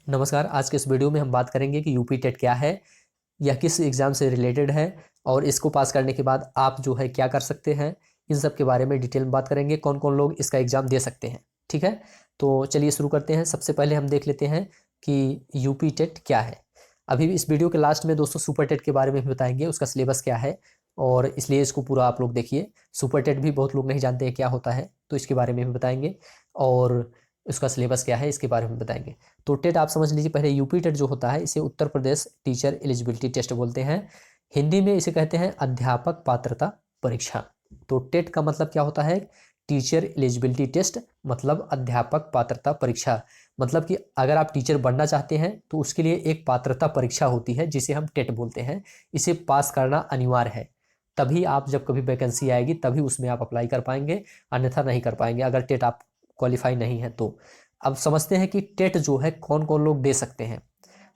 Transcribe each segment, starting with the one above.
नमस्कार। आज के इस वीडियो में हम बात करेंगे कि यूपी टेट क्या है, यह किस एग्ज़ाम से रिलेटेड है और इसको पास करने के बाद आप जो है क्या कर सकते हैं। इन सब के बारे में डिटेल में बात करेंगे, कौन कौन लोग इसका एग्ज़ाम दे सकते हैं। ठीक है, तो चलिए शुरू करते हैं। सबसे पहले हम देख लेते हैं कि यूपी टेट क्या है। अभी इस वीडियो के लास्ट में दोस्तों सुपर टेट के बारे में भी बताएंगे, उसका सिलेबस क्या है, और इसलिए इसको पूरा आप लोग देखिए। सुपर टेट भी बहुत लोग नहीं जानते हैं क्या होता है, तो इसके बारे में भी बताएंगे, और उसका सिलेबस क्या है इसके बारे में बताएंगे। तो टेट आप समझ लीजिए पहले। यूपी टेट जो होता है इसे Uttar Pradesh teacher eligibility test बोलते हैं। हिंदी में इसे कहते हैं अध्यापक पात्रता परीक्षा। तो टेट का मतलब क्या होता है? टीचर एलिजिबिलिटी टेस्ट, मतलब अध्यापक पात्रता परीक्षा। मतलब कि अगर आप टीचर बनना चाहते हैं तो उसके लिए एक पात्रता परीक्षा होती है जिसे हम टेट बोलते हैं। इसे पास करना अनिवार्य है, तभी आप जब कभी वैकेंसी आएगी तभी उसमें आप अप्लाई कर पाएंगे, अन्यथा नहीं कर पाएंगे अगर टेट आप क्वालिफाई नहीं है तो। अब समझते हैं कि टेट जो है कौन कौन लोग दे सकते हैं।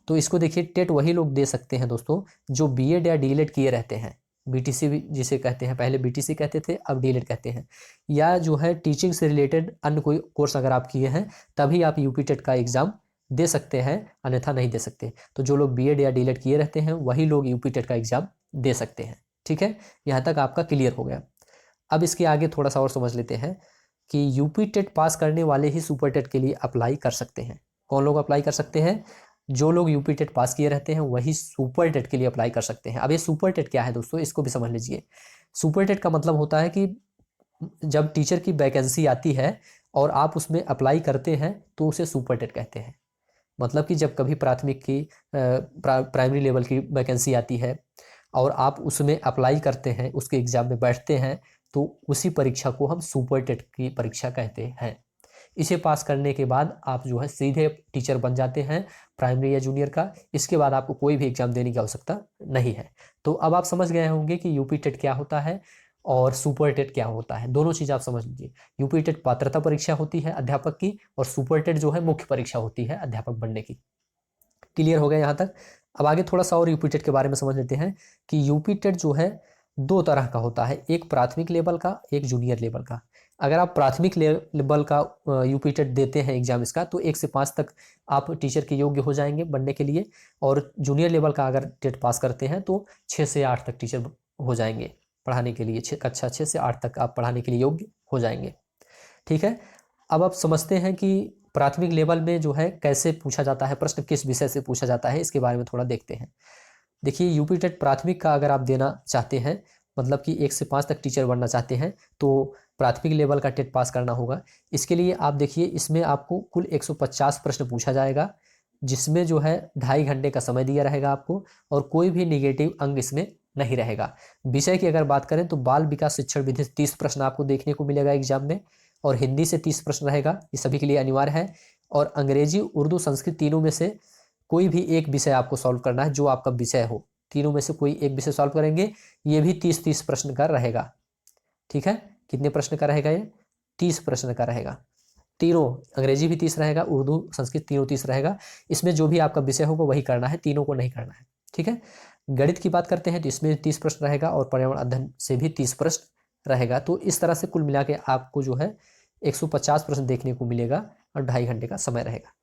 तो इसको देखिए, टेट वही लोग दे सकते हैं दोस्तों जो बीएड या डीएलएड किए रहते हैं। बीटीसी जिसे कहते हैं, पहले बीटीसी कहते थे, अब डीएलएड कहते हैं। या जो है टीचिंग से रिलेटेड अन्य कोई कोर्स अगर आप किए हैं तभी आप यूपी टेट का एग्जाम दे सकते हैं, अन्यथा नहीं दे सकते। तो जो लोग बीएड या डीएलएड किए रहते हैं वही लोग यूपी टेट का एग्जाम दे सकते हैं। ठीक है, यहाँ तक आपका क्लियर हो गया। अब इसके आगे थोड़ा सा और समझ लेते हैं कि यूपी टेट पास करने वाले ही सुपर टेट के लिए अप्लाई कर सकते हैं। कौन लोग अप्लाई कर सकते हैं? जो लोग यूपी टेट पास किए रहते हैं वही सुपर टेट के लिए अप्लाई कर सकते हैं। अब ये सुपर टेट क्या है दोस्तों, इसको भी समझ लीजिए। सुपर टेट का मतलब होता है कि जब टीचर की वैकेंसी आती है और आप उसमें अप्लाई करते हैं तो उसे सुपर टेट कहते हैं। मतलब कि जब कभी प्राथमिक की प्राइमरी लेवल की वैकेंसी आती है और आप उसमें अप्लाई करते हैं, उसके एग्जाम में बैठते हैं, तो उसी परीक्षा को हम सुपर टेट की परीक्षा कहते हैं। इसे पास करने के बाद आप जो है सीधे टीचर बन जाते हैं, प्राइमरी या जूनियर का। इसके बाद आपको कोई भी एग्जाम देने की आवश्यकता नहीं है। तो अब आप समझ गए होंगे कि यूपी टेट क्या होता है और सुपर टेट क्या होता है। दोनों चीज़ आप समझ लीजिए। यूपी टेट पात्रता परीक्षा होती है अध्यापक की, और सुपर टेट जो है मुख्य परीक्षा होती है अध्यापक बनने की। क्लियर हो गया यहाँ तक? अब आगे थोड़ा सा और यूपी टेट के बारे में समझ लेते हैं कि यूपी टेट जो है दो तरह का होता है, एक प्राथमिक लेवल का, एक जूनियर लेवल का। अगर आप प्राथमिक लेवल का यूपी टेट देते हैं एग्जाम इसका, तो 1 से 5 तक आप टीचर के योग्य हो जाएंगे बनने के लिए। और जूनियर लेवल का अगर टेट पास करते हैं तो 6 से 8 तक टीचर हो जाएंगे पढ़ाने के लिए। कक्षा 6 से 8 तक आप पढ़ाने के लिए योग्य हो जाएंगे। ठीक है, अब आप समझते हैं कि प्राथमिक लेवल में जो है कैसे पूछा जाता है प्रश्न, किस विषय से पूछा जाता है, इसके बारे में थोड़ा देखते हैं। देखिए, यूपी टेट प्राथमिक का अगर आप देना चाहते हैं, मतलब कि 1 से 5 तक टीचर बनना चाहते हैं, तो प्राथमिक लेवल का टेट पास करना होगा। इसके लिए आप देखिए, इसमें आपको कुल 150 प्रश्न पूछा जाएगा, जिसमें जो है 2.5 घंटे का समय दिया रहेगा आपको, और कोई भी निगेटिव अंक इसमें नहीं रहेगा। विषय की अगर बात करें तो बाल विकास शिक्षण विधि से 30 प्रश्न आपको देखने को मिलेगा एग्जाम में, और हिंदी से 30 प्रश्न रहेगा, ये सभी के लिए अनिवार्य है। और अंग्रेजी, उर्दू, संस्कृत तीनों में से कोई भी एक विषय आपको सॉल्व करना है, जो आपका विषय हो। तीनों में से कोई एक विषय सॉल्व करेंगे, ये भी 30-30 प्रश्न का रहेगा। ठीक है, कितने प्रश्न का रहेगा ये? 30 प्रश्न का रहेगा। तीनों, अंग्रेजी भी 30 रहेगा, उर्दू संस्कृत तीनों 30 रहेगा। इसमें जो भी आपका विषय होगा वही करना है, तीनों को नहीं करना है। ठीक है, गणित की बात करते हैं तो इसमें 30 प्रश्न रहेगा, और पर्यावरण अध्ययन से भी 30 प्रश्न रहेगा। तो इस तरह से कुल मिला के आपको जो है 150 प्रश्न देखने को मिलेगा, और 2.5 घंटे का समय रहेगा।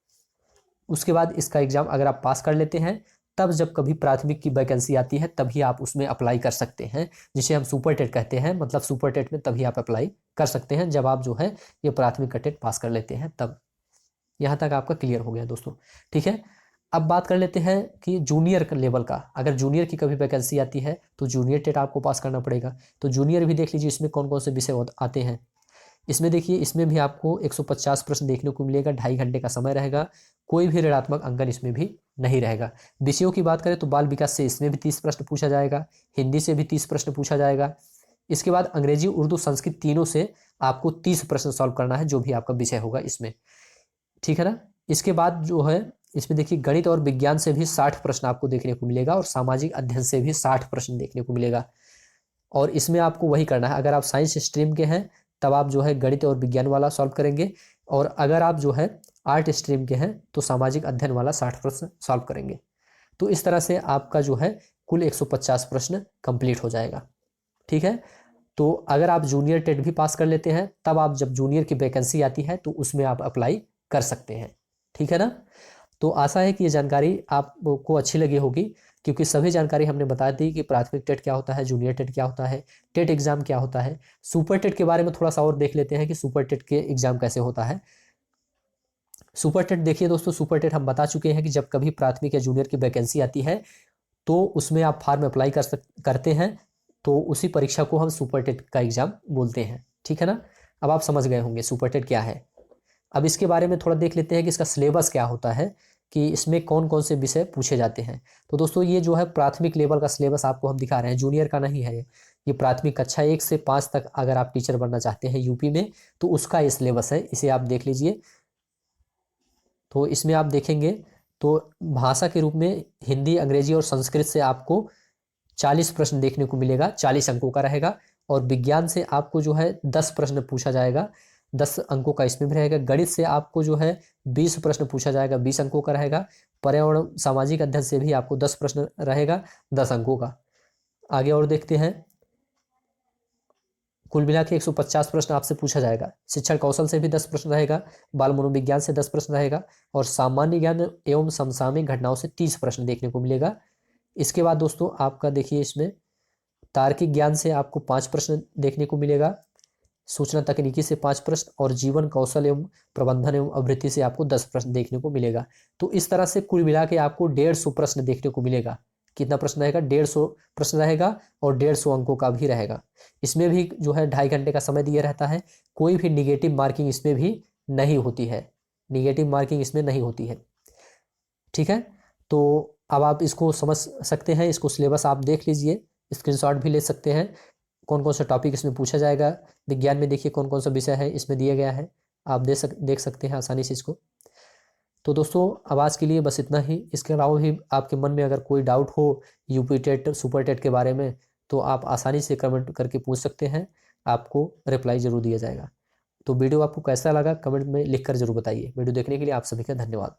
उसके बाद इसका एग्जाम अगर आप पास कर लेते हैं, तब जब कभी प्राथमिक की वैकेंसी आती है तभी आप उसमें अप्लाई कर सकते हैं, जिसे हम सुपर टेट कहते हैं। मतलब सुपर टेट में तभी आप अप्लाई कर सकते हैं जब आप जो है ये प्राथमिक का टेट पास कर लेते हैं तब। यहाँ तक आपका क्लियर हो गया दोस्तों। ठीक है, अब बात कर लेते हैं कि जूनियर लेवल का। अगर जूनियर की कभी वैकेंसी आती है तो जूनियर टेट आपको पास करना पड़ेगा। तो जूनियर भी देख लीजिए, इसमें कौन कौन से विषय आते हैं। इसमें देखिए, इसमें भी आपको 150 प्रश्न देखने को मिलेगा, 2.5 घंटे का समय रहेगा, कोई भी ऋणात्मक अंकन इसमें भी नहीं रहेगा। विषयों की बात करें तो बाल विकास से इसमें भी 30 प्रश्न पूछा जाएगा, हिंदी से भी 30 प्रश्न पूछा जाएगा। इसके बाद अंग्रेजी, उर्दू, संस्कृत तीनों से आपको 30 प्रश्न सॉल्व करना है, जो भी आपका विषय होगा इसमें। ठीक है ना? इसके बाद जो है इसमें देखिए, गणित और विज्ञान से भी 60 प्रश्न आपको देखने को मिलेगा, और सामाजिक अध्ययन से भी 60 प्रश्न देखने को मिलेगा। और इसमें आपको वही करना है, अगर आप साइंस स्ट्रीम के हैं तब आप जो है गणित और विज्ञान वाला सॉल्व करेंगे, और अगर आप जो है आर्ट स्ट्रीम के हैं तो सामाजिक अध्ययन वाला 60 प्रश्न सॉल्व करेंगे। तो इस तरह से आपका जो है कुल 150 प्रश्न कंप्लीट हो जाएगा। ठीक है, तो अगर आप जूनियर टेट भी पास कर लेते हैं, तब आप जब जूनियर की वैकेंसी आती है तो उसमें आप अप्लाई कर सकते हैं। ठीक है ना? तो आशा है कि ये जानकारी आपको अच्छी लगी होगी, क्योंकि सभी जानकारी हमने बता दी कि प्राथमिक टेट क्या होता है, जूनियर टेट क्या होता है, टेट एग्जाम क्या होता है। सुपर टेट के बारे में थोड़ा सा और देख लेते हैं कि सुपर टेट के एग्जाम कैसे होता है। सुपर टेट देखिए दोस्तों, सुपर टेट हम बता चुके हैं कि जब कभी प्राथमिक या जूनियर की वैकेंसी आती है तो उसमें आप फॉर्म अप्लाई करते हैं, तो उसी परीक्षा को हम सुपर टेट का एग्जाम बोलते हैं। ठीक है ना, अब आप समझ गए होंगे सुपर टेट क्या है। अब इसके बारे में थोड़ा देख लेते हैं कि इसका सिलेबस क्या होता है, कि इसमें कौन कौन से विषय पूछे जाते हैं। तो दोस्तों ये जो है प्राथमिक लेवल का सिलेबस आपको हम दिखा रहे हैं, जूनियर का नहीं है ये प्राथमिक कक्षा 1 से 5 तक अगर आप टीचर बनना चाहते हैं यूपी में तो उसका ये सिलेबस है, इसे आप देख लीजिए। तो इसमें आप देखेंगे तो भाषा के रूप में हिंदी, अंग्रेजी और संस्कृत से आपको 40 प्रश्न देखने को मिलेगा, 40 अंकों का रहेगा। और विज्ञान से आपको जो है 10 प्रश्न पूछा जाएगा, 10 अंकों का इसमें भी रहेगा। गणित से आपको जो है 20 प्रश्न पूछा जाएगा, 20 अंकों का रहेगा। पर्यावरण सामाजिक अध्ययन से भी आपको 10 प्रश्न रहेगा, 10 अंकों का। आगे और देखते हैं, कुल मिला के 150 प्रश्न आपसे पूछा जाएगा। शिक्षण कौशल से भी 10 प्रश्न रहेगा, बाल मनोविज्ञान से 10 प्रश्न रहेगा, और सामान्य ज्ञान एवं समसामयिक घटनाओं से 30 प्रश्न देखने को मिलेगा। इसके बाद दोस्तों आपका देखिए इसमें तार्किक ज्ञान से आपको 5 प्रश्न देखने को मिलेगा, सूचना तकनीकी से 5 प्रश्न, और जीवन कौशल एवं प्रबंधन एवं अभिवृद्धि से आपको 10 प्रश्न देखने को मिलेगा। तो इस तरह से कुल मिला के आपको 150 प्रश्न देखने को मिलेगा। कितना प्रश्न रहेगा? 150 प्रश्न रहेगा, और 150 अंकों का भी रहेगा। इसमें भी जो है 2.5 घंटे का समय दिया रहता है। कोई भी निगेटिव मार्किंग इसमें भी नहीं होती है, निगेटिव मार्किंग इसमें नहीं होती है। ठीक है, तो अब आप इसको समझ सकते हैं, इसको सिलेबस आप देख लीजिए, स्क्रीनशॉट भी ले सकते हैं। कौन कौन सा टॉपिक इसमें पूछा जाएगा, विज्ञान में देखिए कौन कौन सा विषय है इसमें दिया गया है, आप देख सकते हैं आसानी से इसको। तो दोस्तों अब आज के लिए बस इतना ही। इसके अलावा भी आपके मन में अगर कोई डाउट हो यूपी टेट, सुपर टेट के बारे में, तो आप आसानी से कमेंट करके पूछ सकते हैं, आपको रिप्लाई जरूर दिया जाएगा। तो वीडियो आपको कैसा लगा कमेंट में लिखकर जरूर बताइए। वीडियो देखने के लिए आप सभी का धन्यवाद।